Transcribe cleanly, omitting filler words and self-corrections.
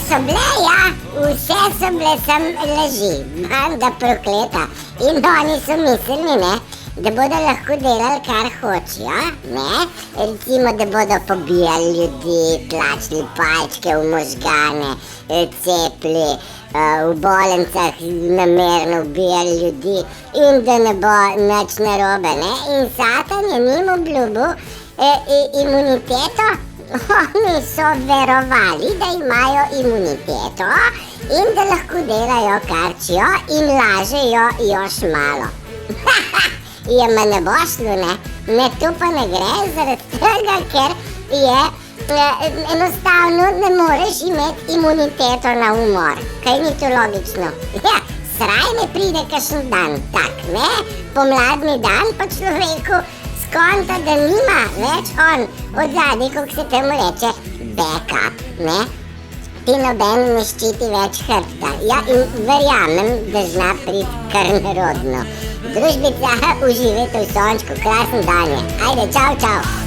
so bile, ja, vse so bile sem laži, banda prokleta. In oni so mislili, ne, da bodo lahko delali, kar hočejo, ne, recimo, da bodo pobijali ljudi, tlačili palčke v možgane, cepli, v bolnicah namerno ubijali ljudi in da ne bo nič narobe, ne, in Satan je njim obljubil imuniteto. Oni so verovali, da imajo imuniteto in da lahko delajo karčijo in lažejo još malo. Je ma ne bo šlo, ne? Ne, to pa ne gre zaradi tega, ker je enostavno ne moreš imeti imuniteto na umor. Kaj ni to logično? Ja, sraj ne pride kakšen dan, tak, ne? Pomladni dan pa človeku skonta, da nima več on od zadnji, kako se temu reče, backup, ne? Ti noben ne ščiti več hrbta. Ja, in verjamem, da zna priti kar nerodno. Družbica, uživajte v sončku, krasen dan je. Ajde, čau, čau.